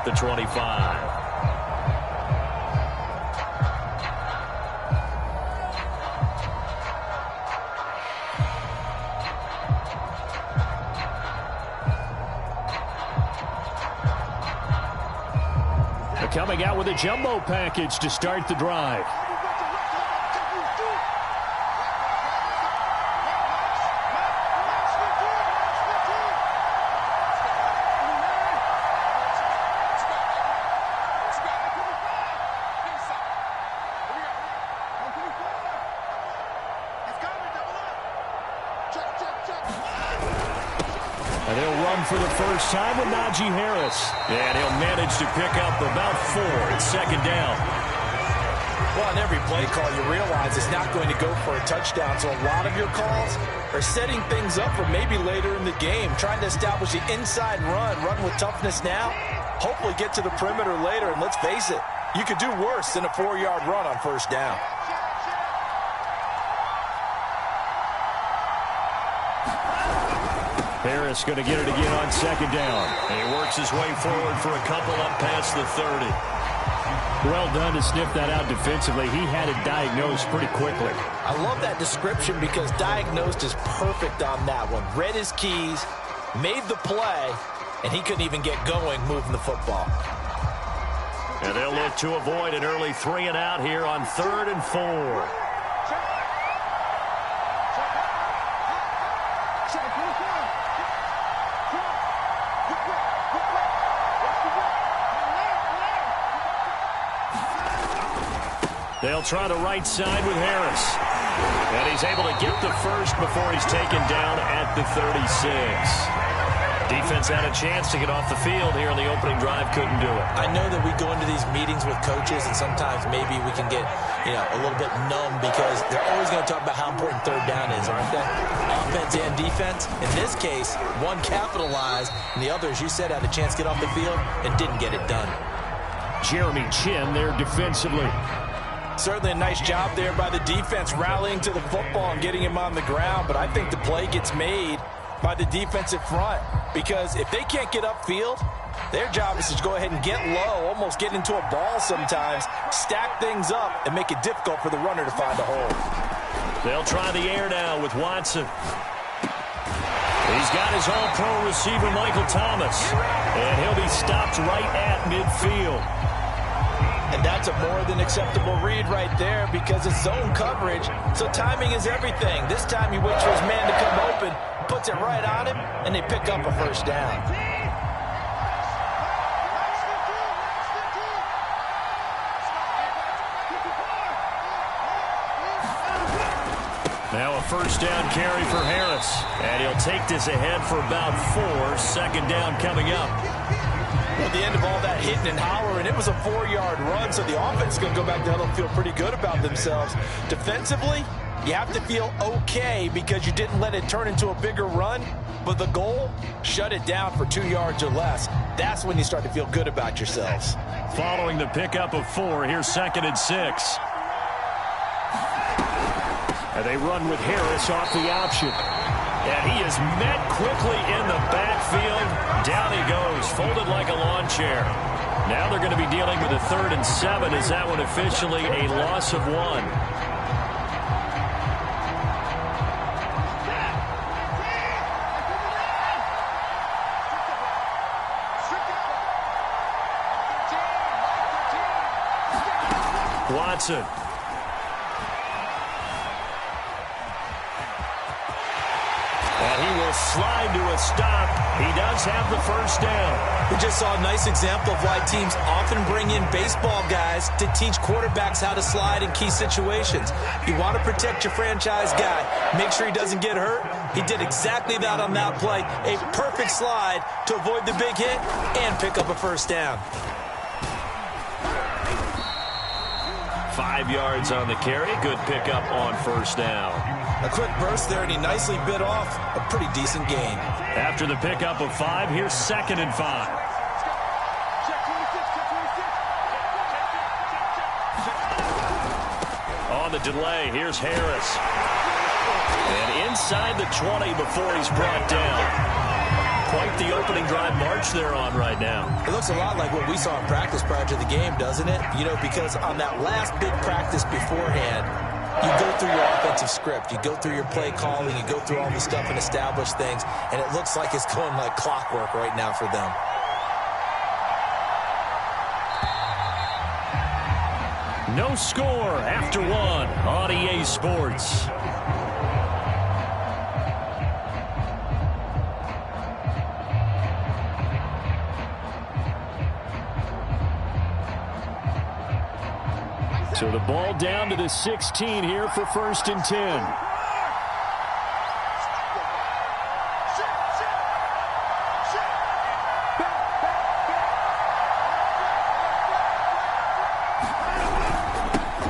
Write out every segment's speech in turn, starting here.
at the 25. Coming out with a jumbo package to start the drive. And he'll run for the first time with Najee Harris. And he'll manage to pick up about 4 at second down. Well, on every play call, you realize it's not going to go for a touchdown. So a lot of your calls are setting things up for maybe later in the game, trying to establish the inside run with toughness now, hopefully get to the perimeter later. And let's face it, you could do worse than a 4-yard run on first down. Harris going to get it again on second down. And he works his way forward for a couple up past the 30. Well done to sniff that out defensively. He had it diagnosed pretty quickly. I love that description because diagnosed is perfect on that one. Read his keys, made the play, and he couldn't even get going moving the football. And they'll look to avoid an early 3 and out here on 3rd and 4. They'll try the right side with Harris. And he's able to get the first before he's taken down at the 36. Defense had a chance to get off the field here in the opening drive. Couldn't do it. I know that we go into these meetings with coaches, and sometimes maybe we can get, a little bit numb because they're always going to talk about how important third down is, aren't they? Offense and defense. In this case, one capitalized, and the other, as you said, had a chance to get off the field and didn't get it done. Jeremy Chin there defensively. Certainly a nice job there by the defense rallying to the football and getting him on the ground, but I think the play gets made by the defensive front because if they can't get upfield, their job is to go ahead and get low, almost get into a ball sometimes, stack things up, and make it difficult for the runner to find a hole. They'll try the air now with Watson. He's got his all-pro receiver, Michael Thomas, and he'll be stopped right at midfield. And that's a more than acceptable read right there because it's zone coverage, so timing is everything. This time he waits for his man to come open, puts it right on him, and they pick up a first down. Now a first down carry for Harris, and he'll take this ahead for about 4. Second down coming up. At the end of all that hitting and hollering, it was a 4-yard run, so the offense is going to go back down and feel pretty good about themselves. Defensively, you have to feel okay because you didn't let it turn into a bigger run, but the goal, shut it down for 2 yards or less. That's when you start to feel good about yourselves. Following the pickup of 4, here's 2nd and 6. And they run with Harris off the option. And he is met quickly in the backfield. Down he goes, folded like a lawn chair. Now they're going to be dealing with a 3rd and 7. Is that one officially a loss of 1? Watson. And he will slide to a stop. He does have the first down. We just saw a nice example of why teams often bring in baseball guys to teach quarterbacks how to slide in key situations. You want to protect your franchise guy. Make sure he doesn't get hurt. He did exactly that on that play. A perfect slide to avoid the big hit and pick up a first down. 5 yards on the carry. Good pickup on first down. A quick burst there, and he nicely bit off a pretty decent gain. After the pickup of 5, here's 2nd and 5. On the delay, here's Harris. And inside the 20 before he's brought down. quite the opening drive march they're on right now. It looks a lot like what we saw in practice prior to the game, doesn't it? You know, because on that last big practice beforehand, you go through your offensive script, you go through your play calling, you go through all the stuff and establish things, and it looks like it's going like clockwork right now for them. No score after one on EA Sports. So the ball down to the 16 here for 1st and 10.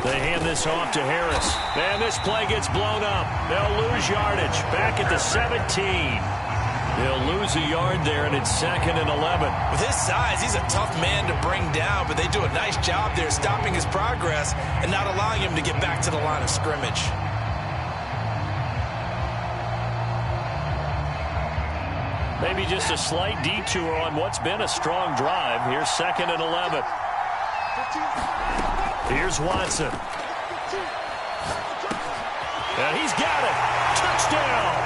They hand this off to Harris. And this play gets blown up. They'll lose yardage. Back at the 17. They'll lose a yard there, and it's 2nd and 11. With his size, he's a tough man to bring down, but they do a nice job there stopping his progress and not allowing him to get back to the line of scrimmage. Maybe just a slight detour on what's been a strong drive. Here's 2nd and 11. Here's Watson. And he's got it. Touchdown.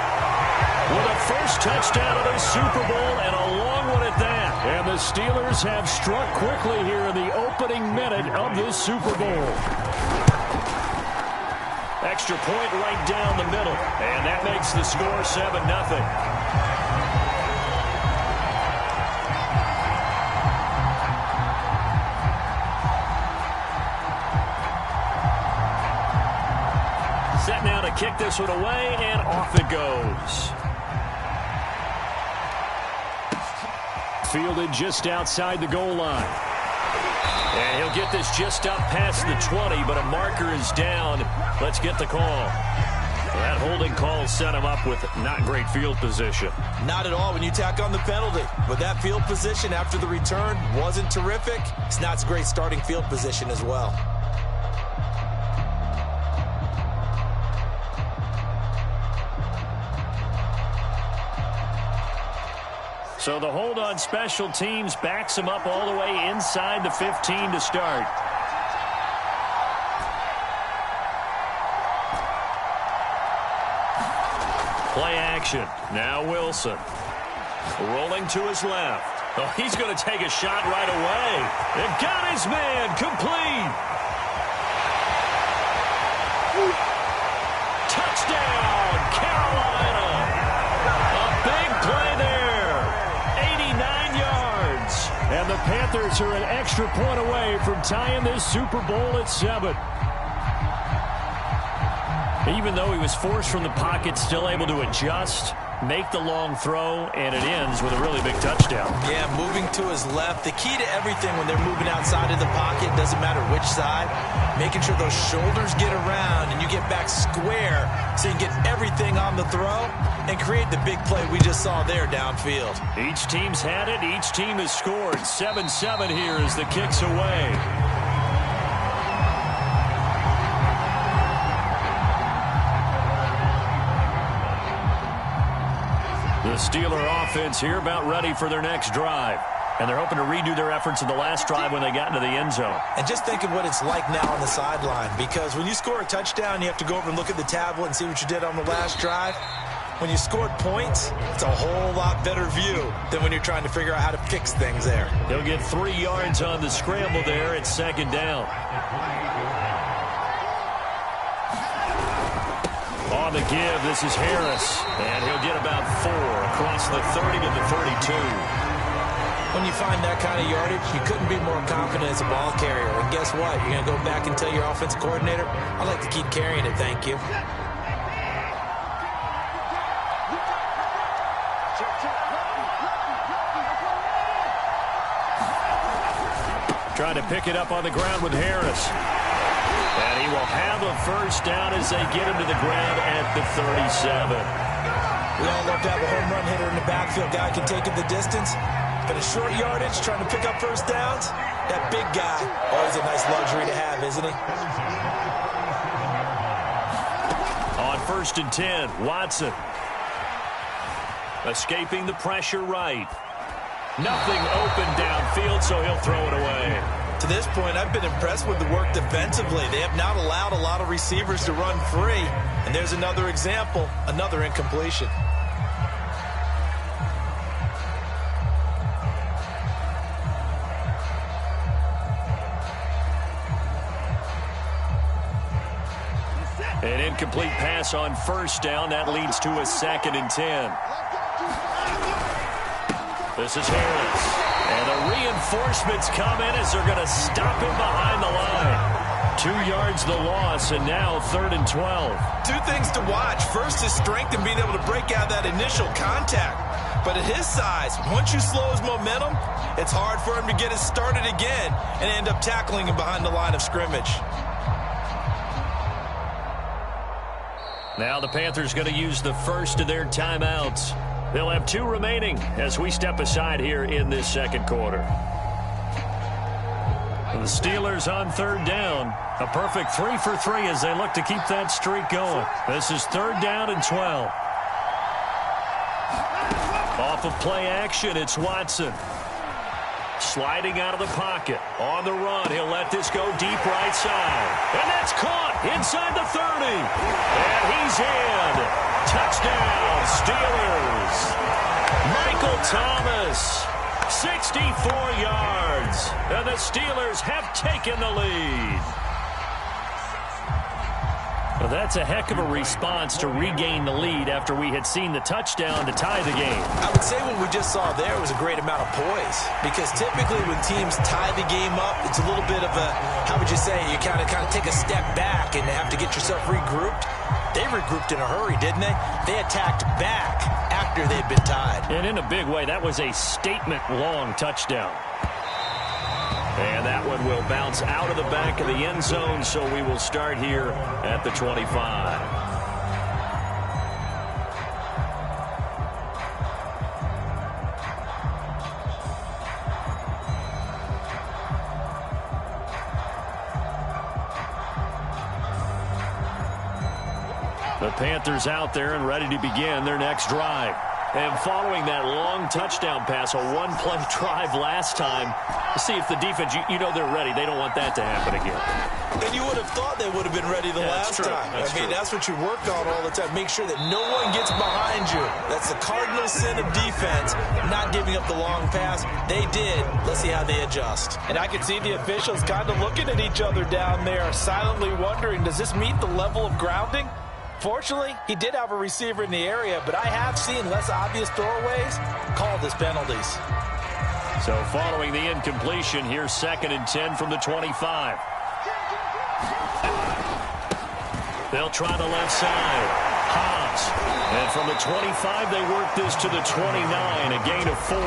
With a first touchdown of the Super Bowl and a long one at that. And the Steelers have struck quickly here in the opening minute of this Super Bowl. Extra point right down the middle. And that makes the score 7-0. Set now to kick this one away, and off it goes. Fielded just outside the goal line. And he'll get this just up past the 20, but a marker is down. Let's get the call. That holding call set him up with not great field position. Not at all when you tack on the penalty. But that field position after the return wasn't terrific. It's not a great starting field position as well. So the hold on special teams backs him up all the way inside the 15 to start. Play action. Now Wilson. Rolling to his left. Oh, he's going to take a shot right away. They've got his man complete. Touchdown, Carolina. A big play there. And the Panthers are an extra point away from tying this Super Bowl at 7. Even though he was forced from the pocket, still able to adjust, make the long throw, and it ends with a really big touchdown. Yeah, moving to his left. The key to everything when they're moving outside of the pocket, doesn't matter which side, making sure those shoulders get around and you get back square so you can get everything on the throw and create the big play we just saw there downfield. Each team's had it. Each team has scored. 7-7 here as the kick's away. The Steeler offense here about ready for their next drive. And they're hoping to redo their efforts in the last drive when they got into the end zone. And just think of what it's like now on the sideline. Because when you score a touchdown, you have to go over and look at the tablet and see what you did on the last drive. When you scored points, it's a whole lot better view than when you're trying to figure out how to fix things there. He'll get 3 yards on the scramble there. It's 2nd down. On the give, this is Harris. And he'll get about 4 across the 30 to the 32. When you find that kind of yardage, you couldn't be more confident as a ball carrier. And guess what? You're going to go back and tell your offensive coordinator, I'd like to keep carrying it, thank you. Trying to pick it up on the ground with Harris. And he will have a first down as they get him to the ground at the 37. We all love to have a home run hitter in the backfield. Guy can take it the distance. But a short yardage, trying to pick up first downs, that big guy, always a nice luxury to have, isn't he? On 1st and 10, Watson. Escaping the pressure right. Nothing open downfield, so he'll throw it away. To this point, I've been impressed with the work defensively. They have not allowed a lot of receivers to run free. And there's another example, another incompletion. An incomplete pass on first down. That leads to a 2nd and 10. This is Harris. And the reinforcements come in as they're going to stop him behind the line. 2 yards the loss, and now 3rd and 12. 2 things to watch. First, his strength and being able to break out that initial contact. But at his size, once you slow his momentum, it's hard for him to get it started again and end up tackling him behind the line of scrimmage. Now the Panthers going to use the first of their timeouts. They'll have 2 remaining as we step aside here in this second quarter. The Steelers on 3rd down. A perfect 3 for 3 as they look to keep that streak going. This is 3rd down and 12. Off of play action, it's Watson. Sliding out of the pocket. On the run, he'll let this go deep right side. And that's caught inside the 30. And he's in. Touchdown, Steelers. Michael Thomas, 64 yards. And the Steelers have taken the lead. Well, that's a heck of a response to regain the lead after we had seen the touchdown to tie the game. I would say what we just saw there was a great amount of poise, because typically when teams tie the game up, it's a little bit of a, how would you say, you kind of take a step back and have to get yourself regrouped. They regrouped in a hurry, didn't they? They attacked back after they'd been tied. And in a big way, that was a statement-long touchdown. And that one will bounce out of the back of the end zone, so we will start here at the 25. The Panthers out there and ready to begin their next drive. And following that long touchdown pass, a one-play drive last time, see if the defense, you know they're ready. They don't want that to happen again. And you would have thought they would have been ready the last time. That's what you work on all the time. Make sure that no one gets behind you. That's the cardinal sin of defense, not giving up the long pass. They did. Let's see how they adjust. And I can see the officials kind of looking at each other down there, silently wondering, does this meet the level of grounding? Fortunately, he did have a receiver in the area, but I have seen less obvious throwaways called as penalties. So following the incompletion, here's 2nd and 10 from the 25. They'll try the left side. Hobbs. And from the 25, they work this to the 29, a gain of 4.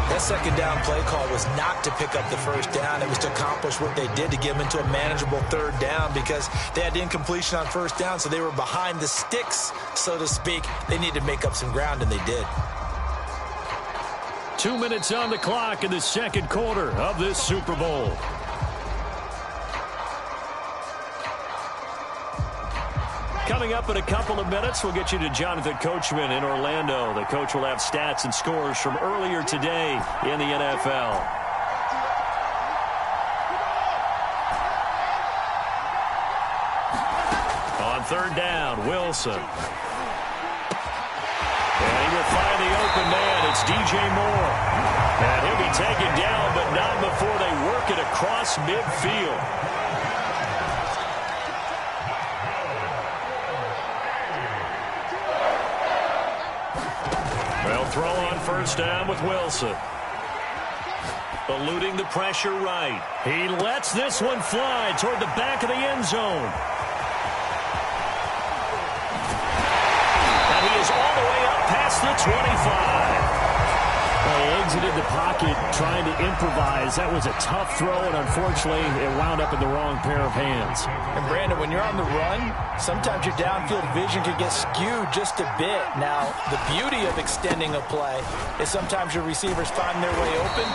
That second down play call was not to pick up the first down. It was to accomplish what they did to get them into a manageable 3rd down, because they had incompletion on first down, so they were behind the sticks, so to speak. They needed to make up some ground, and they did. 2 minutes on the clock in the second quarter of this Super Bowl. Coming up in a couple of minutes, we'll get you to Jonathan Coachman in Orlando. The coach will have stats and scores from earlier today in the NFL. On 3rd down, Wilson. And he will find the open man. It's DJ Moore. And he'll be taken down, but not before they work it across midfield. Throw on first down with Wilson. Eluding the pressure right. He lets this one fly toward the back of the end zone. And he is all the way up past the 25. He exited the pocket trying to improvise. That was a tough throw, and unfortunately, it wound up in the wrong pair of hands. And, Brandon, when you're on the run, sometimes your downfield vision can get skewed just a bit. Now, the beauty of extending a play is sometimes your receivers find their way open,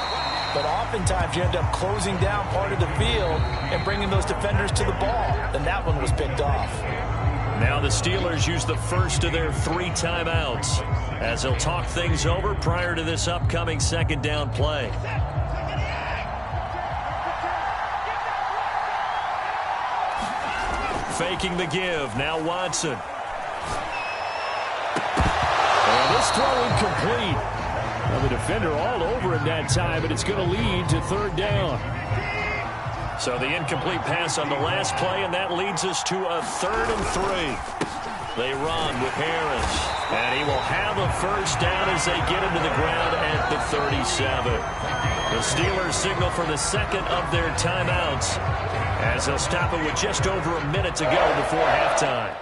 but oftentimes you end up closing down part of the field and bringing those defenders to the ball. And that one was picked off. Now the Steelers use the first of their 3 timeouts as they'll talk things over prior to this upcoming second down play. Faking the give. Now Watson. And this throw incomplete. Well, the defender all over him that time, but it's going to lead to third down. So the incomplete pass on the last play, and that leads us to a 3rd and 3. They run with Harris, and he will have a first down as they get into the ground at the 37. The Steelers signal for the second of their timeouts as they'll stop it with just over a minute to go before halftime.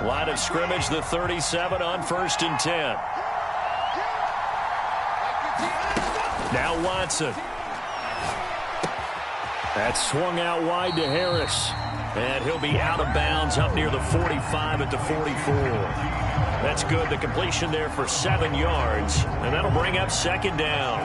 Line of scrimmage, the 37 on 1st and 10. Now Watson. That's swung out wide to Harris. And he'll be out of bounds up near the 45 at the 44. That's good. The completion there for 7 yards. And that'll bring up second down.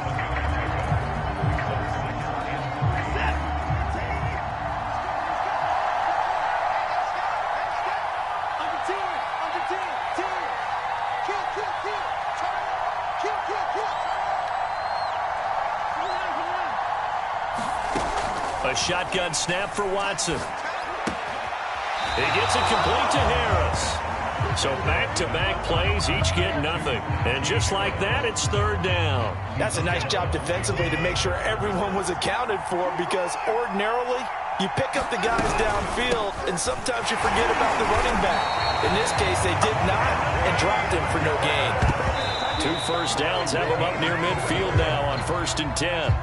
A shotgun snap for Watson. He gets it complete to Harris. So back-to-back plays, each get nothing. And just like that, it's third down. That's a nice job defensively to make sure everyone was accounted for, because ordinarily you pick up the guys downfield and sometimes you forget about the running back. In this case, they did not and dropped him for no gain. 2 first downs have him up near midfield now on 1st and 10.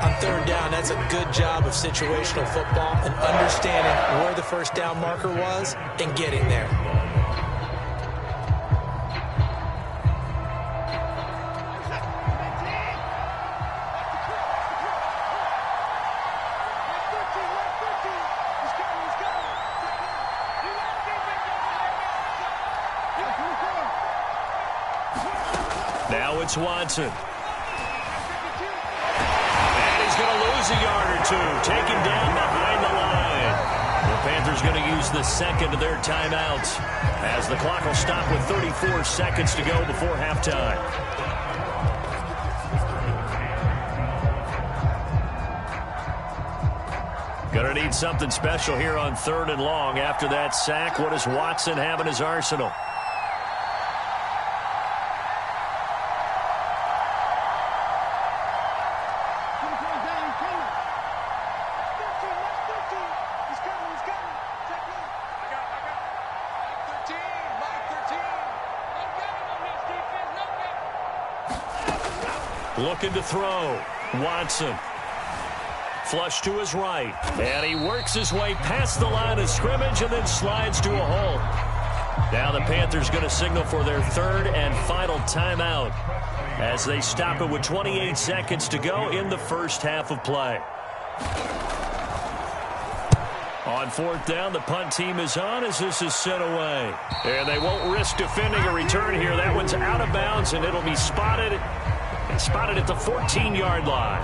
On third down, that's a good job of situational football and understanding where the first down marker was and getting there. Now it's Watson. Going to lose a yard or 2, taken down behind the line. The Panthers going to use the second of their timeouts as the clock will stop with 34 seconds to go before halftime. Going to need something special here on 3rd and long. After that sack, what does Watson have in his arsenal? Looking to throw. Watson. Flush to his right. And he works his way past the line of scrimmage and then slides to a halt. Now the Panthers going to signal for their 3rd and final timeout as they stop it with 28 seconds to go in the first half of play. On 4th down, the punt team is on as this is sent away. And they won't risk defending a return here. That one's out of bounds, and it'll be spotted at the 14-yard line.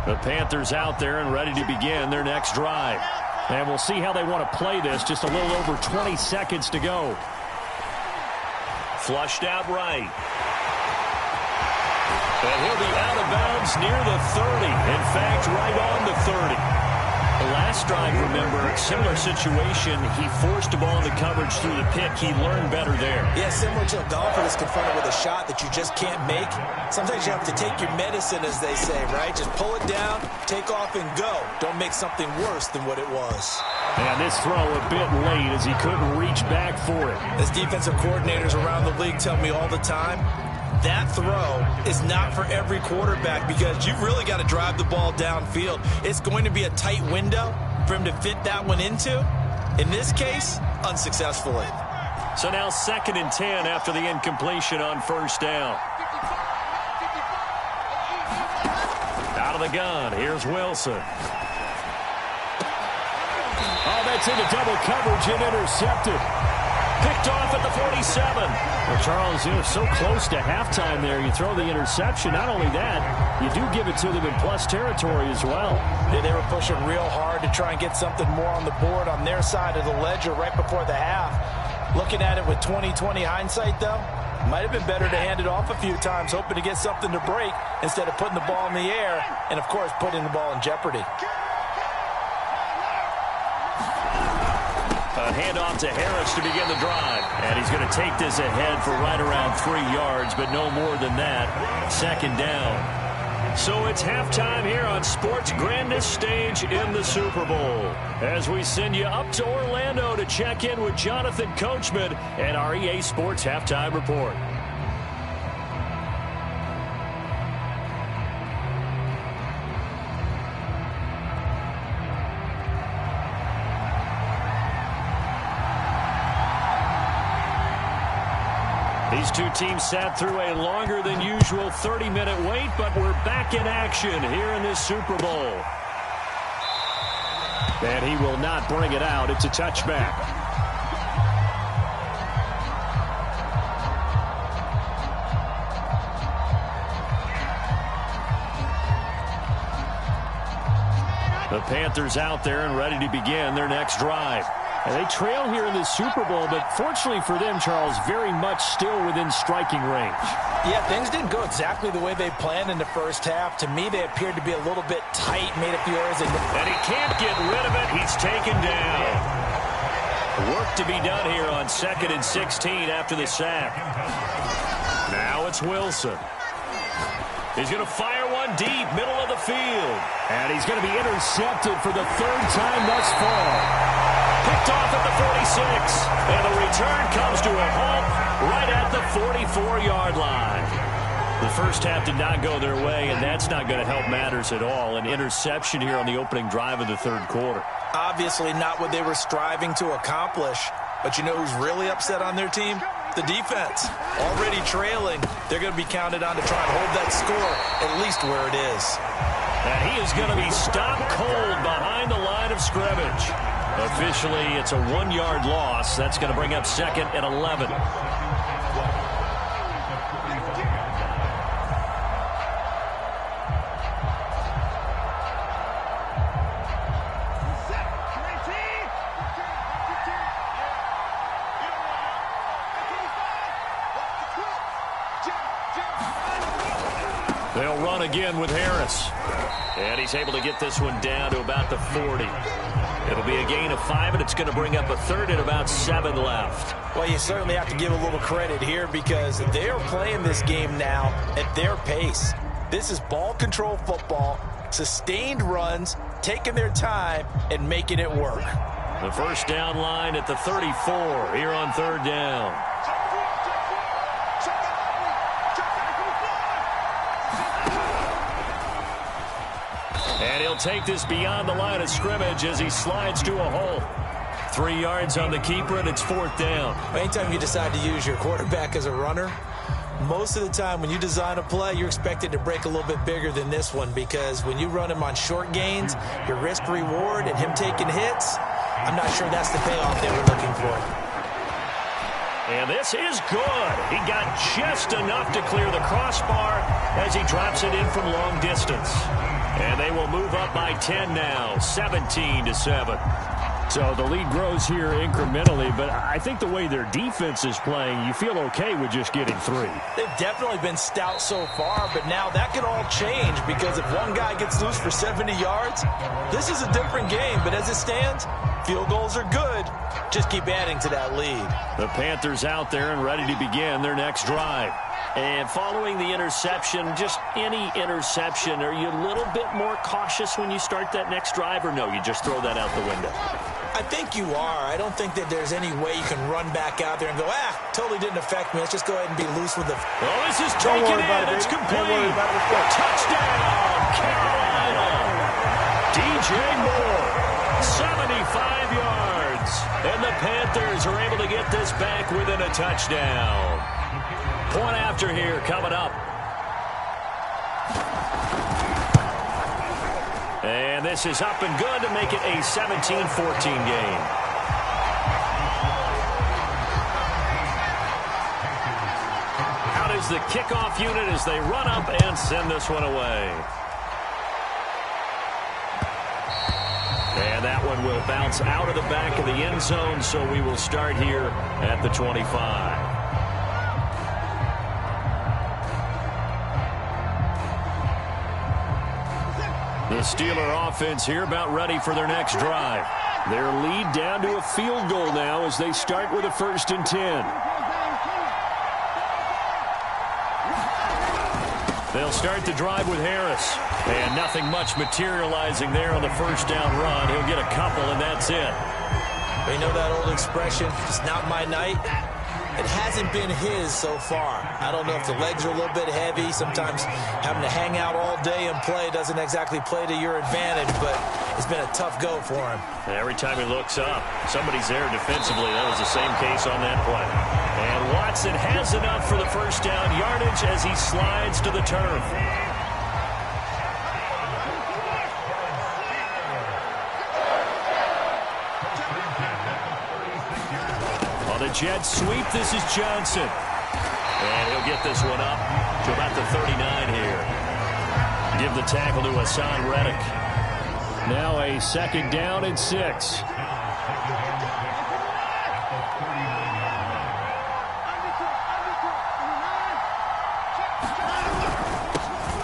The Panthers out there and ready to begin their next drive. And we'll see how they want to play this. Just a little over 20 seconds to go. Flushed out right. And he'll be out of bounds near the 30. In fact, right on the 30. The last drive, remember, similar situation. He forced a ball in the coverage through the pick. He learned better there. Yeah, similar to a golfer that's confronted with a shot that you just can't make. Sometimes you have to take your medicine, as they say, right? Just pull it down, take off, and go. Don't make something worse than what it was. And this throw a bit late as he couldn't reach back for it. As defensive coordinators around the league tell me all the time, that throw is not for every quarterback because you've really got to drive the ball downfield. It's going to be a tight window for him to fit that one into. In this case, unsuccessfully. So now 2nd and 10 after the incompletion on first down. Out of the gun, here's Wilson. Oh, that's into double coverage and intercepted. Picked off at the 47. Well, Charles, you're so close to halftime there. You throw the interception. Not only that, you do give it to them in plus territory as well. Yeah, they were pushing real hard to try and get something more on the board on their side of the ledger right before the half. Looking at it with 20/20 hindsight, though, might have been better to hand it off a few times, hoping to get something to break instead of putting the ball in the air and, of course, putting the ball in jeopardy. A handoff to Harris to begin the drive. And he's going to take this ahead for right around 3 yards, but no more than that. 2nd down. So it's halftime here on sports' grandest stage in the Super Bowl. As we send you up to Orlando to check in with Jonathan Coachman and our EA Sports Halftime Report. These two teams sat through a longer than usual 30-minute wait, but we're back in action here in this Super Bowl. And he will not bring it out. It's a touchback. The Panthers out there and ready to begin their next drive. And they trail here in this Super Bowl, but fortunately for them, Charles, very much still within striking range. Yeah, things didn't go exactly the way they planned in the first half. To me, they appeared to be a little bit tight, made a few errors. And he can't get rid of it. He's taken down. Work to be done here on 2nd and 16 after the sack. Now it's Wilson. He's going to fire one deep, middle of the field. And he's going to be intercepted for the 3rd time thus far. Picked off at the 46. And the return comes to a halt right at the 44-yard line. The first half did not go their way, and that's not going to help matters at all. An interception here on the opening drive of the 3rd quarter. Obviously not what they were striving to accomplish. But you know who's really upset on their team? The defense. Already trailing. They're going to be counted on to try and hold that score at least where it is. And he is going to be stopped cold behind the line of scrimmage. Officially, it's a 1-yard loss. That's going to bring up 2nd and 11. They'll run again with Harris. And he's able to get this one down to about the 40. It'll be a gain of 5, and it's going to bring up a 3rd and about 7 left. Well, you certainly have to give a little credit here because they are playing this game now at their pace. This is ball control football, sustained runs, taking their time, and making it work. The first down line at the 34 here on 3rd down. And he'll take this beyond the line of scrimmage as he slides to a hole. 3 yards on the keeper, and it's 4th down. Anytime you decide to use your quarterback as a runner, most of the time when you design a play, you're expected to break a little bit bigger than this one because when you run him on short gains, your risk-reward and him taking hits, I'm not sure that's the payoff they were looking for. And this is good. He got just enough to clear the crossbar as he drops it in from long distance. And they will move up by 10 now, 17-7. So the lead grows here incrementally, but I think the way their defense is playing, you feel okay with just getting 3. They've definitely been stout so far, but now that can all change because if one guy gets loose for 70 yards, this is a different game. But as it stands, field goals are good. Just keep adding to that lead. The Panthers out there and ready to begin their next drive. And following the interception, just any interception, are you a little bit more cautious when you start that next drive, or no, you just throw that out the window? I think you are. I don't think that there's any way you can run back out there and go, totally didn't affect me. Let's just go ahead and be loose with the... Oh, this is taken in. It's complete. Touchdown, Carolina. DJ Moore. 75 yards. And the Panthers are able to get this back within a touchdown. Point after here coming up. And this is up and good to make it a 17-14 game. Out is the kickoff unit as they run up and send this one away. And that one will bounce out of the back of the end zone, so we will start here at the 25. The Steeler offense here about ready for their next drive. Their lead down to a field goal now as they start with a 1st and 10. They'll start the drive with Harris. And nothing much materializing there on the 1st down run. He'll get a couple, and that's it. You know that old expression, it's not my night? It hasn't been his so far. I don't know if the legs are a little bit heavy. Sometimes having to hang out all day and play doesn't exactly play to your advantage, but it's been a tough go for him. Every time he looks up, somebody's there defensively. That was the same case on that play. And Watson has enough for the 1st down yardage as he slides to the turf. Jet sweep. This is Johnson. And he'll get this one up to about the 39 here. Give the tackle to Hassan Reddick. Now a 2nd down and 6.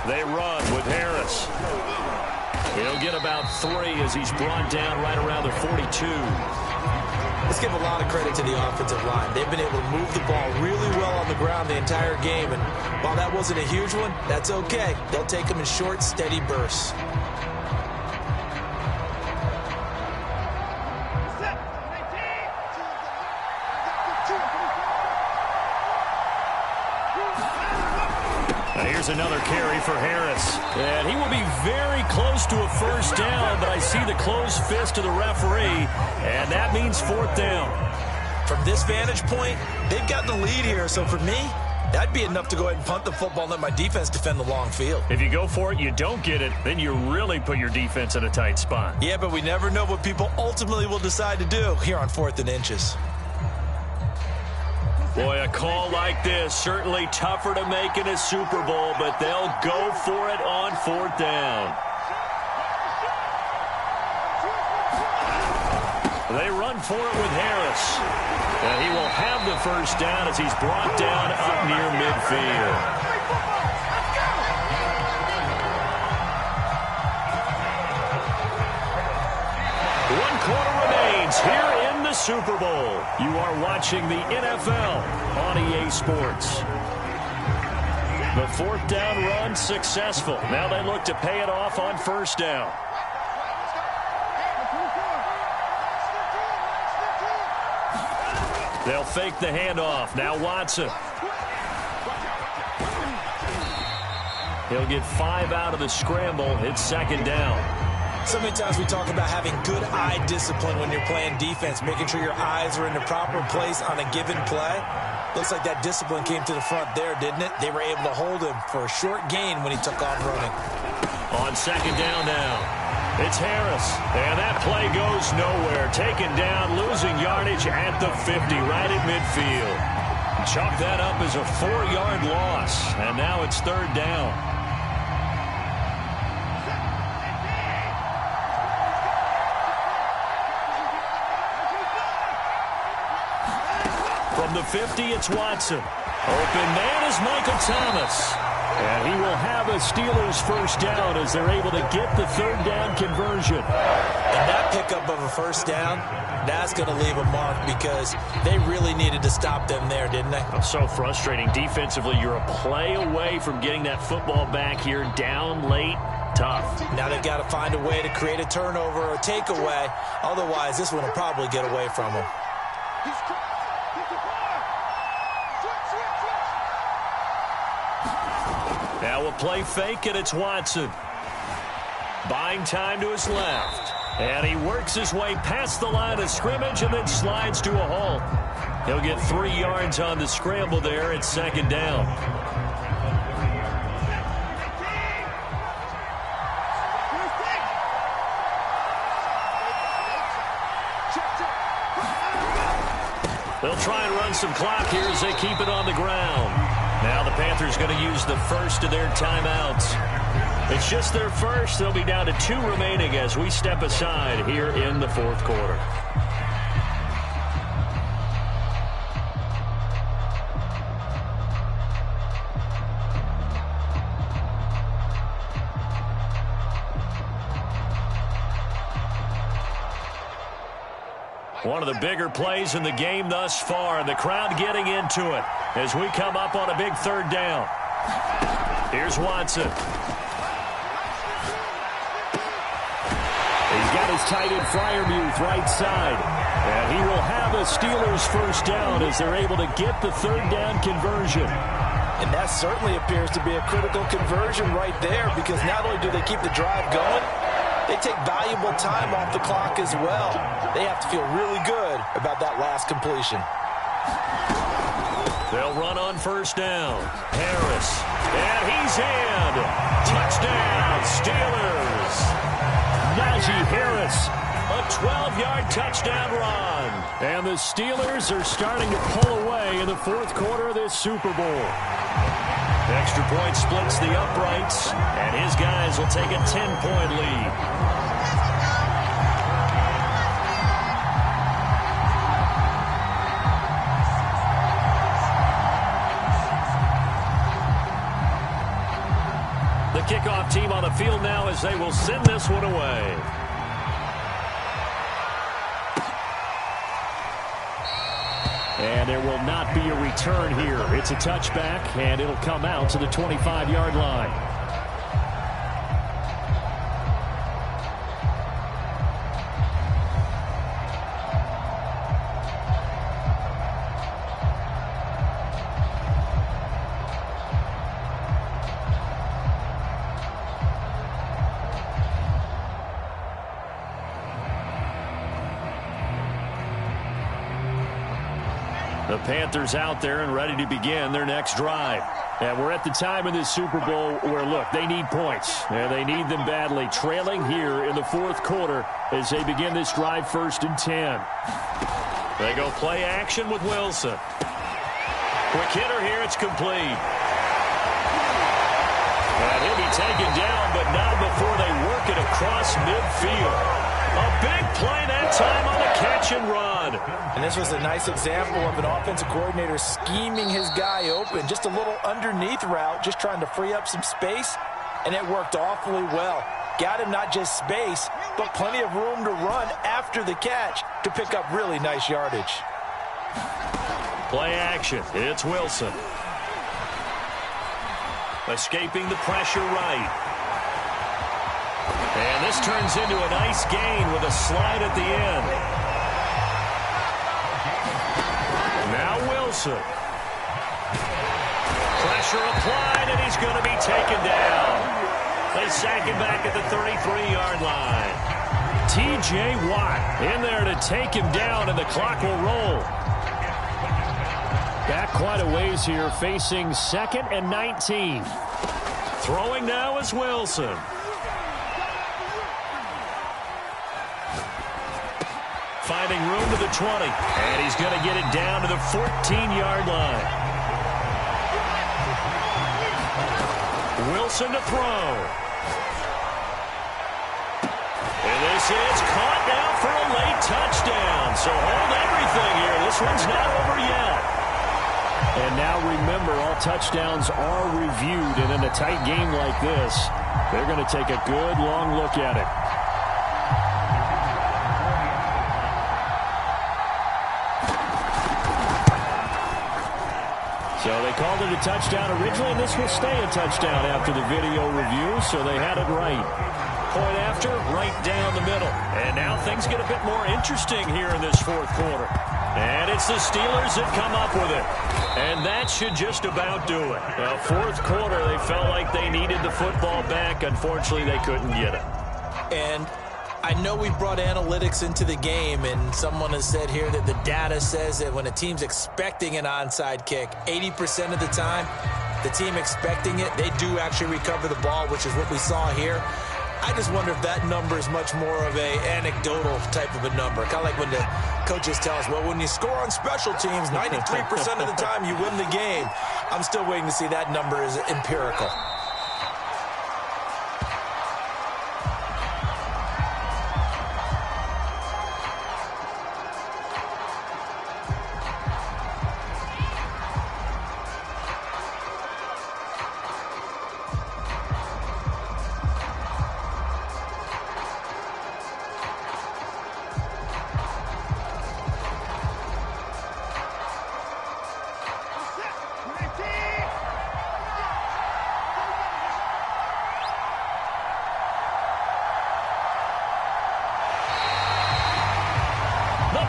They run with Harris. He'll get about 3 as he's brought down right around the 42. Let's give a lot of credit to the offensive line. They've been able to move the ball really well on the ground the entire game. And while that wasn't a huge one, that's okay. They'll take them in short, steady bursts. Here's another carry for Harris. And he will be very close to a 1st down, but I see the closed fist of the referee, and that means 4th down. From this vantage point, they've gotten the lead here, so for me, that'd be enough to go ahead and punt the football and let my defense defend the long field. If you go for it, you don't get it, then you really put your defense in a tight spot. Yeah, but we never know what people ultimately will decide to do here on 4th and inches. Boy, a call like this, certainly tougher to make in a Super Bowl, but they'll go for it on 4th down. They run for it with Harris. And he will have the 1st down as he's brought down up near midfield. One quarter remains here in the Super Bowl. You are watching the NFL on EA Sports. The 4th down run successful. Now they look to pay it off on 1st down. They'll fake the handoff. Now Watson. He'll get 5 out of the scramble. It's 2nd down. So many times we talk about having good eye discipline when you're playing defense, making sure your eyes are in the proper place on a given play. Looks like that discipline came to the front there, didn't it? They were able to hold him for a short gain when he took off running. On 2nd down now, it's Harris. And that play goes nowhere. Taken down, losing yardage at the 50, right at midfield. Chalk that up as a 4-yard loss. And now it's 3rd down. From the 50, it's Watson. Open man is Michael Thomas. And he will have a Steelers 1st down as they're able to get the 3rd down conversion. And that pickup of a 1st down, that's going to leave a mark because they really needed to stop them there, didn't they? So frustrating. Defensively, you're a play away from getting that football back here down late. Tough. Now they've got to find a way to create a turnover or a takeaway. Otherwise, this one will probably get away from them. Now a play fake, and it's Watson. Buying time to his left. And he works his way past the line of scrimmage and then slides to a halt. He'll get 3 yards on the scramble there at 2nd down. They'll try and run some clock here as they keep it on the ground. Now the Panthers going to use the first of their timeouts. It's just their first. They'll be down to 2 remaining as we step aside here in the 4th quarter. One of the bigger plays in the game thus far, and the crowd getting into it as we come up on a big 3rd down. Here's Watson. He's got his tight end Freiermuth right side. And he will have a Steelers first down as they're able to get the 3rd down conversion. And that certainly appears to be a critical conversion right there, because not only do they keep the drive going, they take valuable time off the clock as well. They have to feel really good about that last completion. They'll run on 1st down. Harris. And he's in. Touchdown, Steelers. Najee Harris. A 12-yard touchdown run. And the Steelers are starting to pull away in the 4th quarter of this Super Bowl. Extra point splits the uprights, and his guys will take a 10-point lead. The kickoff team on the field now as they will send this one away. And there will not be a return here. It's a touchback, and it'll come out to the 25-yard line. The Panthers out there and ready to begin their next drive. And we're at the time in this Super Bowl where, look, they need points. And they need them badly. Trailing here in the 4th quarter as they begin this drive 1st and 10. They go play action with Wilson. Quick hitter here. It's complete. And he'll be taken down, but not before they work it across midfield. A big play that time on the catch and run. And this was a nice example of an offensive coordinator scheming his guy open. Just a little underneath route, just trying to free up some space, and it worked awfully well. Got him not just space, but plenty of room to run after the catch to pick up really nice yardage. Play action. It's Wilson. Escaping the pressure right. And this turns into a nice gain with a slide at the end. Now Wilson. Pressure applied, and he's going to be taken down. They sack him back at the 33-yard line. T.J. Watt in there to take him down, and the clock will roll. Back quite a ways here, facing 2nd and 19. Throwing now is Wilson. Finding room to the 20. And he's going to get it down to the 14-yard line. Wilson to throw. And this is caught now for a late touchdown. So hold everything here. This one's not over yet. And now remember, all touchdowns are reviewed. And in a tight game like this, they're going to take a good long look at it. So they called it a touchdown originally, and this will stay a touchdown after the video review, so they had it right. Point after, right down the middle. And now things get a bit more interesting here in this 4th quarter. And it's the Steelers that come up with it. And that should just about do it. 4th quarter, they felt like they needed the football back. Unfortunately, they couldn't get it. And I know we brought analytics into the game, and someone has said here that the data says that when a team's expecting an onside kick, 80% of the time, the team expecting it, they do actually recover the ball, which is what we saw here. I just wonder if that number is much more of a anecdotal type of a number. Kind of like when the coaches tell us, well, when you score on special teams, 93% of the time you win the game. I'm still waiting to see that number is empirical.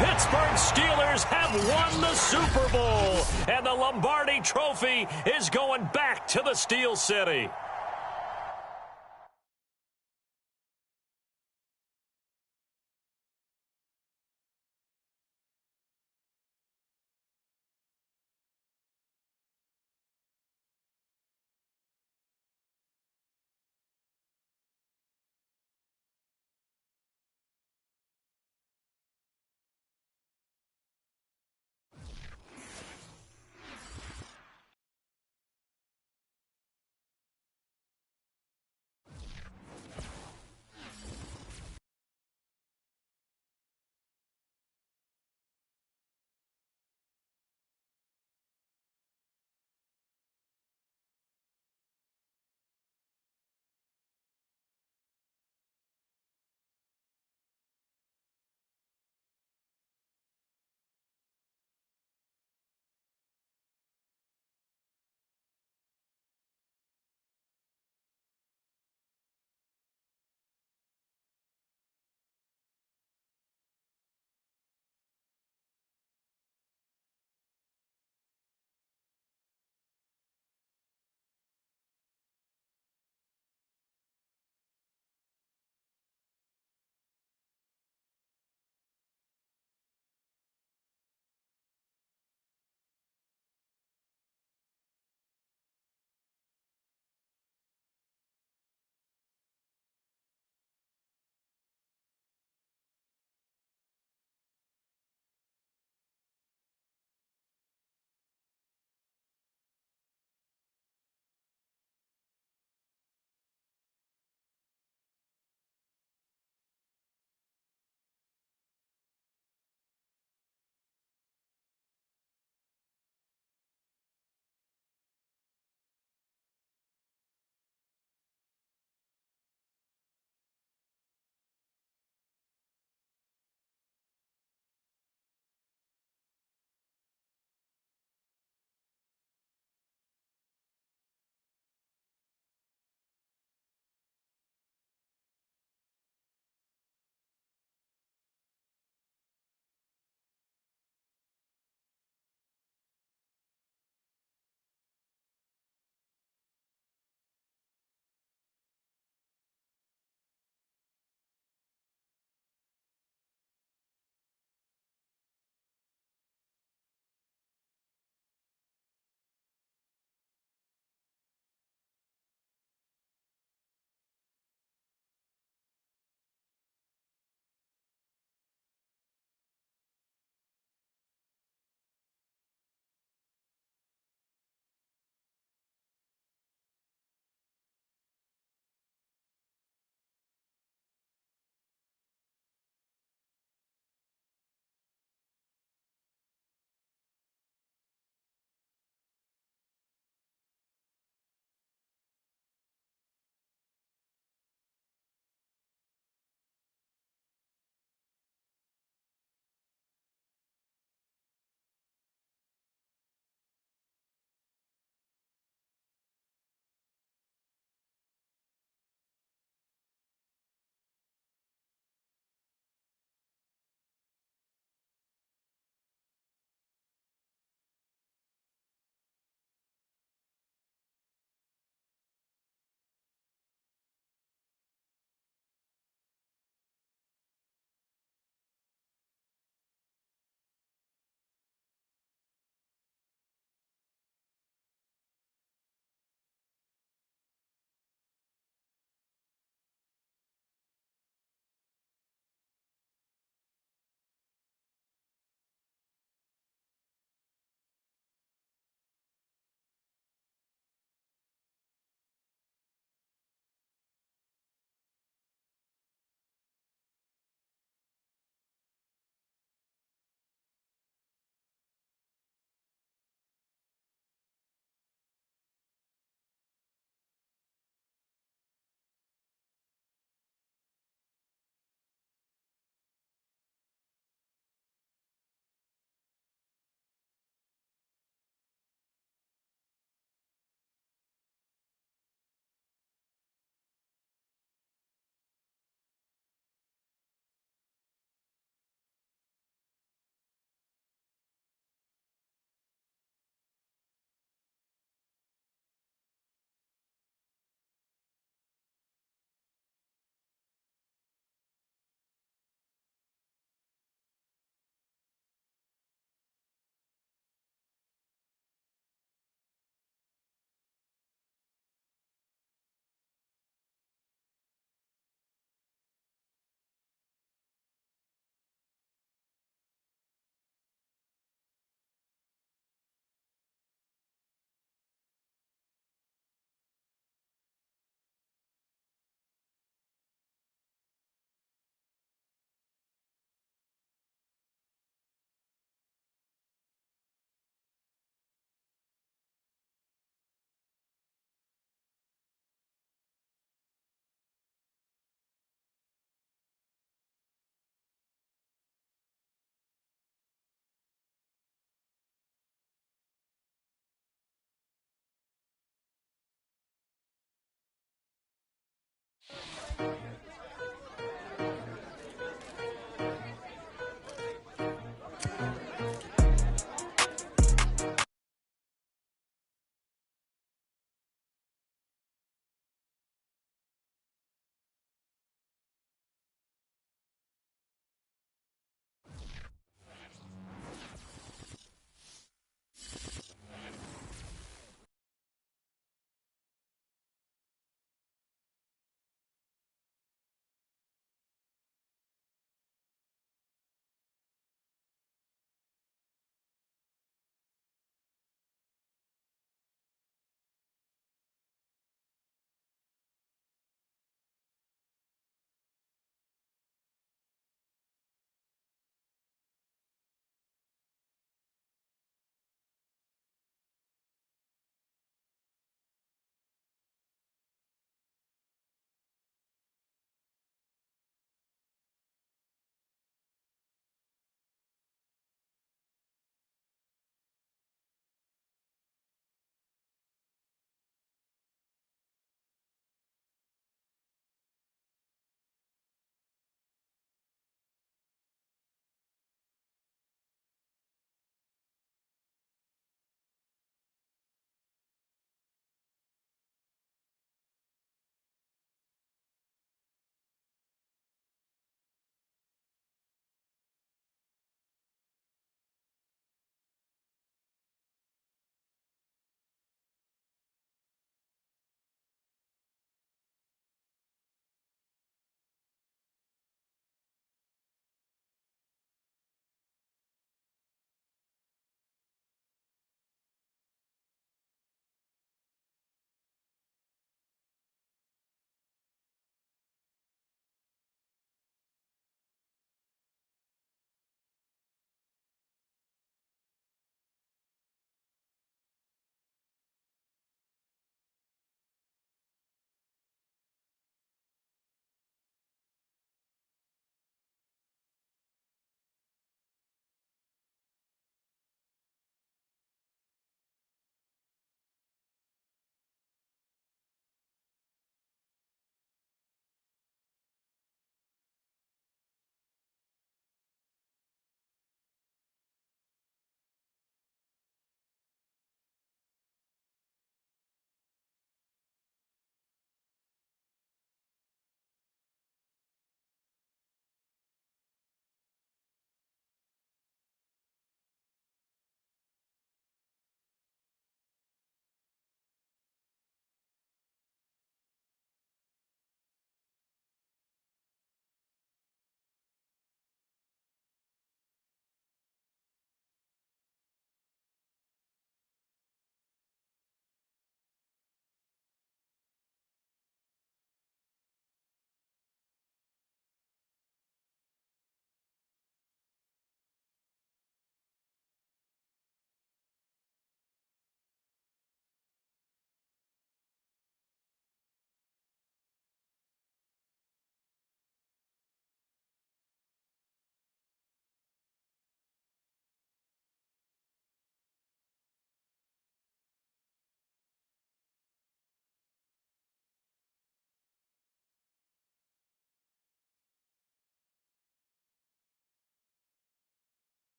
Pittsburgh Steelers have won the Super Bowl, and the Lombardi Trophy is going back to the Steel City.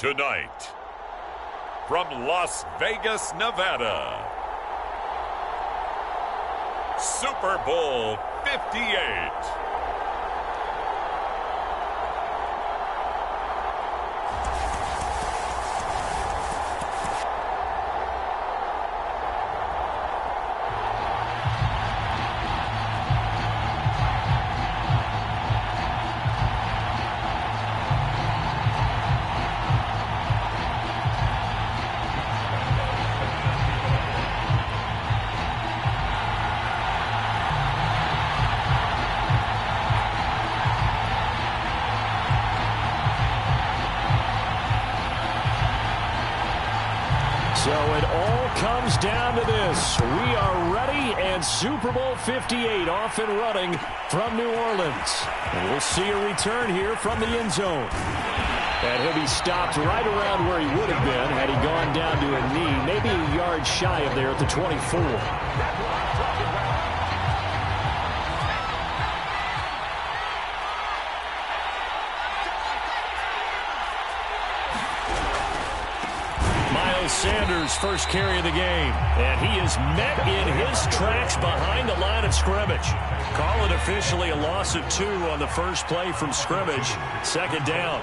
tonight, from Las Vegas, Nevada, Super Bowl 58. So it all comes down to this. We are ready, and Super Bowl 58 off and running from New Orleans. And we'll see a return here from the end zone. And he'll be stopped right around where he would have been had he gone down to a knee, maybe a yard shy of there at the 24. Sanders' first carry of the game, and he is met in his tracks behind the line of scrimmage. Call it officially a loss of 2 on the first play from scrimmage. Second down.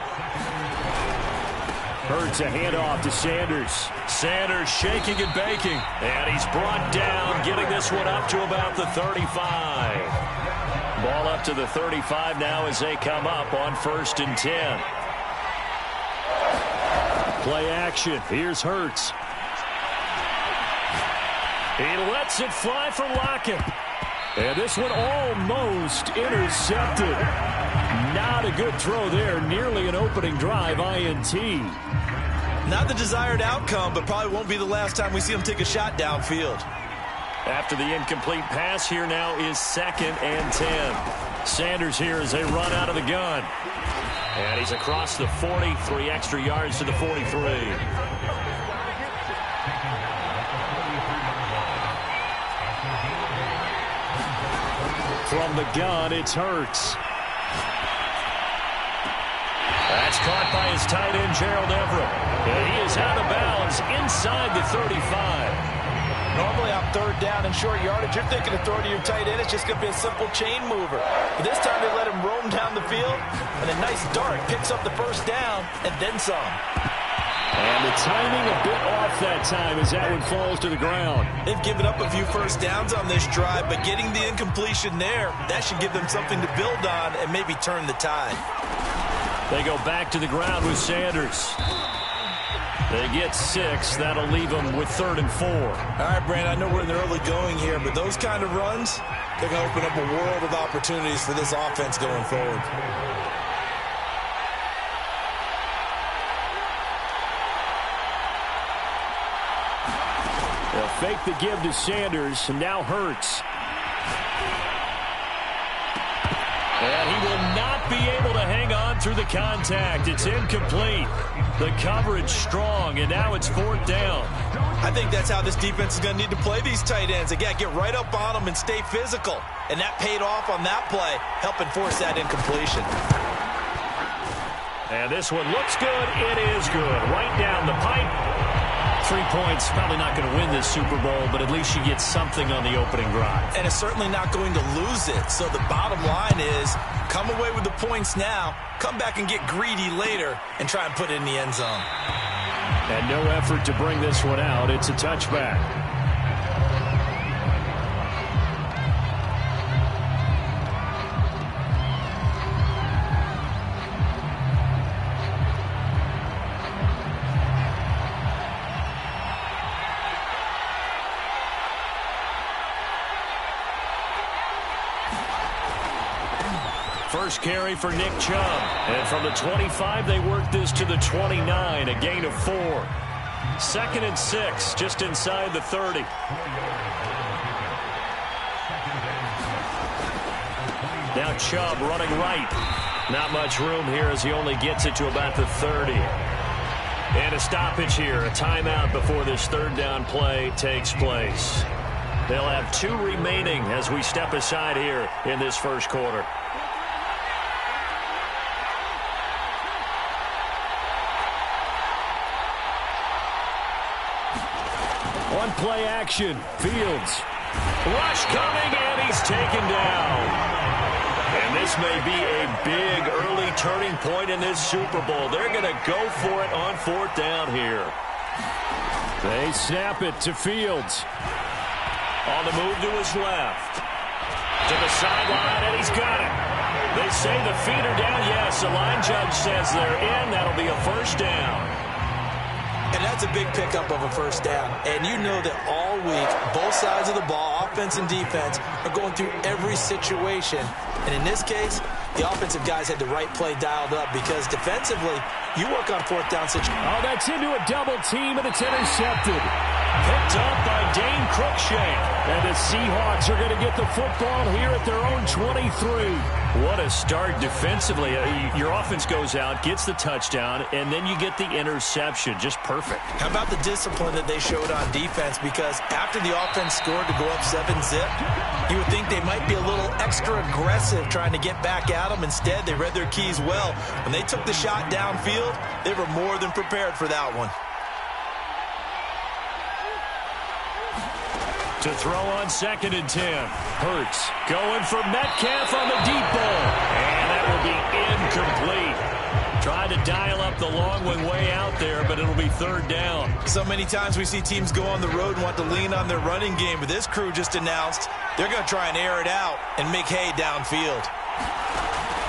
Hurts a handoff to Sanders. Sanders shaking and baking, and he's brought down, getting this one up to about the 35. Ball up to the 35 now as they come up on 1st and 10. Play action. Here's Hurts. He lets it fly for Lockett. And this one almost intercepted. Not a good throw there. Nearly an opening drive INT. Not the desired outcome, but probably won't be the last time we see him take a shot downfield. After the incomplete pass, here now is 2nd and 10. Sanders here as they run out of the gun. And he's across the 40, 3 extra yards to the 43. From the gun, it's Hurts. That's caught by his tight end, Gerald Everett. And he is out of bounds inside the 35. Normally on 3rd down and short yardage, you're thinking of throwing to your tight end. It's just going to be a simple chain mover. But this time they let him roam down the field, and a nice dart picks up the 1st down and then some. And the timing a bit off that time as that one falls to the ground. They've given up a few 1st downs on this drive, but getting the incompletion there, that should give them something to build on and maybe turn the tide. They go back to the ground with Sanders. They get 6. That'll leave them with 3rd and 4. All right, Brandon, I know we're in the early going here, but those kind of runs, they're going to open up a world of opportunities for this offense going forward. They'll fake the give to Sanders, and now Hurts. And he will not be able to hang on through the contact. It's incomplete. The coverage strong, and now it's 4th down. I think that's how this defense is going to need to play these tight ends. Again, get right up on them and stay physical. And that paid off on that play, helping force that incompletion. And this one looks good. It is good. Right down the pipe. 3 points, probably not going to win this Super Bowl, but at least you get something on the opening drive. And it's certainly not going to lose it. So the bottom line is, come away with the points now, come back and get greedy later, and try and put it in the end zone. And no effort to bring this one out. It's a touchback. First carry for Nick Chubb. And from the 25, they work this to the 29, a gain of 4. 2nd and 6, just inside the 30. Now Chubb running right. Not much room here as he only gets it to about the 30. And a stoppage here, a timeout before this 3rd down play takes place. They'll have 2 remaining as we step aside here in this first quarter. On play action, Fields. Rush coming, and he's taken down. And this may be a big early turning point in this Super Bowl. They're going to go for it on 4th down here. They snap it to Fields. On the move to his left. To the sideline, and he's got it. They say the feet are down. Yes, the line judge says they're in. That'll be a 1st down. And that's a big pickup of a 1st down. And you know that all week, both sides of the ball, offense and defense, are going through every situation. And in this case, the offensive guys had the right play dialed up because defensively, you work on 4th down situations. Oh, that's into a double team, and it's intercepted. Picked up by Dane Cruikshank. And the Seahawks are going to get the football here at their own 23. What a start defensively. Your offense goes out, gets the touchdown, and then you get the interception. Just perfect. How about the discipline that they showed on defense? Because after the offense scored to go up 7-zip, you would think they might be a little extra aggressive trying to get back at them. Instead, they read their keys well. When they took the shot downfield, they were more than prepared for that one. To throw on 2nd and 10. Hurts going for Metcalf on the deep ball. And that will be incomplete. Tried to dial up the long way out there, but it'll be 3rd down. So many times we see teams go on the road and want to lean on their running game, but this crew just announced they're going to try and air it out and make hay downfield.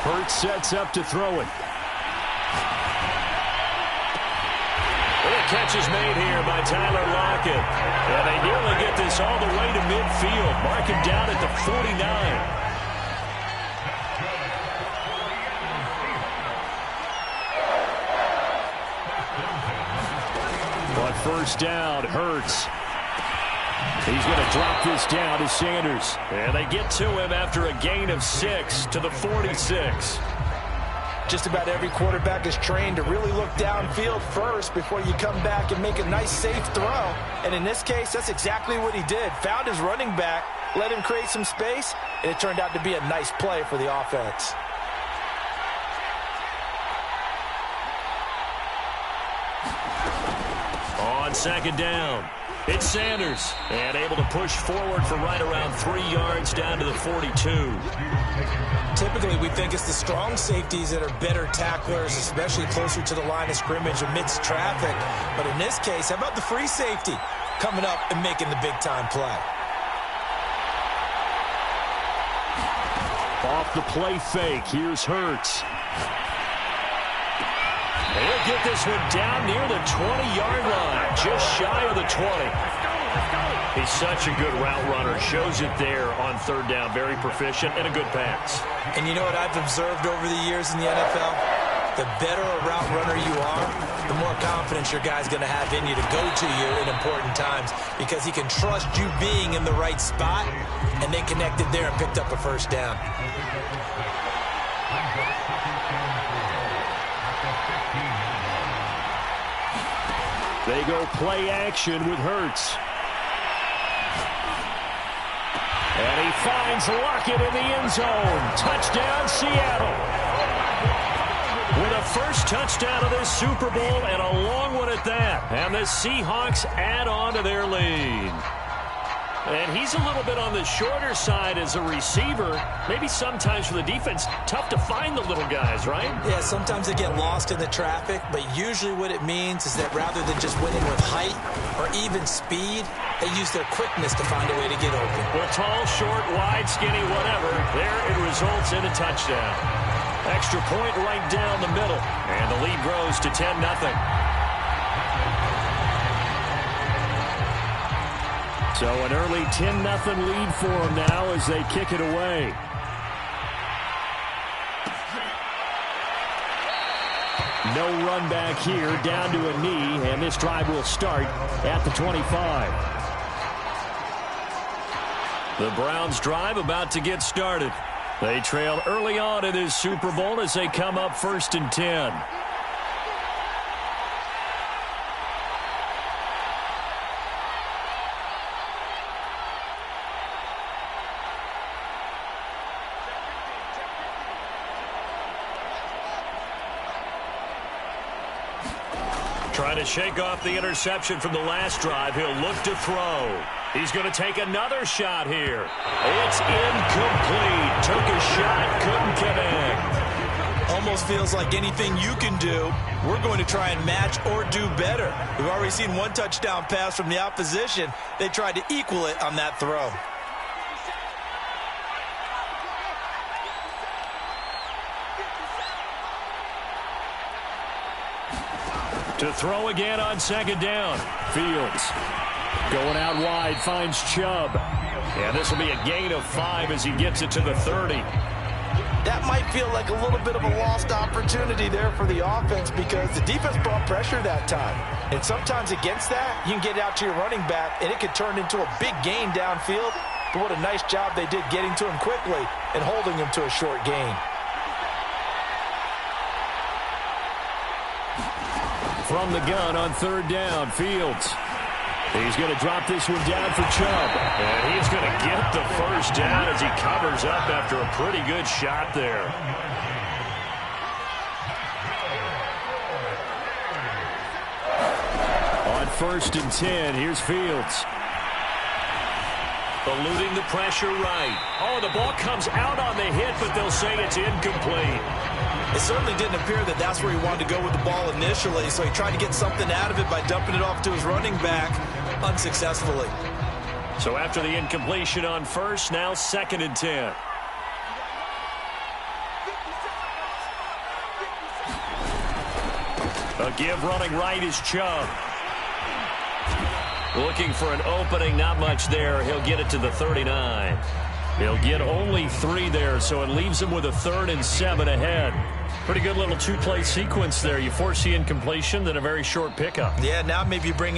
Hurts sets up to throw it. The catch is made here by Tyler Lockett. And they nearly get this all the way to midfield. Mark him down at the 49. On 1st down, Hurts. He's going to drop this down to Sanders. And they get to him after a gain of 6 to the 46. Just about every quarterback is trained to really look downfield first before you come back and make a nice, safe throw. And in this case, that's exactly what he did. Found his running back, let him create some space, and it turned out to be a nice play for the offense. On 2nd down, it's Sanders. And able to push forward for right around 3 yards down to the 42. Typically, we think it's the strong safeties that are better tacklers, especially closer to the line of scrimmage amidst traffic. But in this case, how about the free safety coming up and making the big-time play? Off the play fake, here's Hurts. He'll get this one down near the 20-yard line, just shy of the 20. He's such a good route runner. Shows it there on 3rd down. Very proficient and a good pass. And you know what I've observed over the years in the NFL? The better a route runner you are, the more confidence your guy's going to have in you to go to you in important times because he can trust you being in the right spot, and they connected there and picked up a 1st down. They go play action with Hurts. And he finds Lockett in the end zone. Touchdown, Seattle. With a first touchdown of this Super Bowl and a long one at that. And the Seahawks add on to their lead. And he's a little bit on the shorter side as a receiver. Maybe sometimes for the defense, tough to find the little guys, right? Yeah, sometimes they get lost in the traffic, but usually what it means is that rather than just winning with height or even speed, they use their quickness to find a way to get open. Well, tall, short, wide, skinny, whatever, there it results in a touchdown. Extra point right down the middle, and the lead grows to 10-0. So an early 10-0 lead for them now as they kick it away. No run back here, down to a knee, and this drive will start at the 25. The Browns drive about to get started. They trail early on in this Super Bowl as they come up 1st and 10. Trying to shake off the interception from the last drive. He'll look to throw. He's going to take another shot here. It's incomplete. Took a shot, couldn't connect. Almost feels like anything you can do, we're going to try and match or do better. We've already seen one touchdown pass from the opposition. They tried to equal it on that throw. To throw again on second down. Fields going out wide, finds Chubb. Yeah, this will be a gain of 5 as he gets it to the 30. That might feel like a little bit of a lost opportunity there for the offense because the defense brought pressure that time. And sometimes against that, you can get out to your running back, and it could turn into a big gain downfield. But what a nice job they did getting to him quickly and holding him to a short gain. From the gun on third down, Fields. He's going to drop this one down for Chubb. And he's going to get the first down as he covers up after a pretty good shot there. On 1st and 10, here's Fields. Eluding the pressure right. Oh, the ball comes out on the hit, but they'll say it's incomplete. It certainly didn't appear that that's where he wanted to go with the ball initially, so he tried to get something out of it by dumping it off to his running back unsuccessfully. So after the incompletion on first, now 2nd and 10. A give running right is Chubb. Looking for an opening, not much there. He'll get it to the 39. He'll get only 3 there, so it leaves him with a 3rd and 7 ahead. Pretty good little 2-play sequence there. You force the incompletion, then a very short pickup. Yeah, now maybe you bring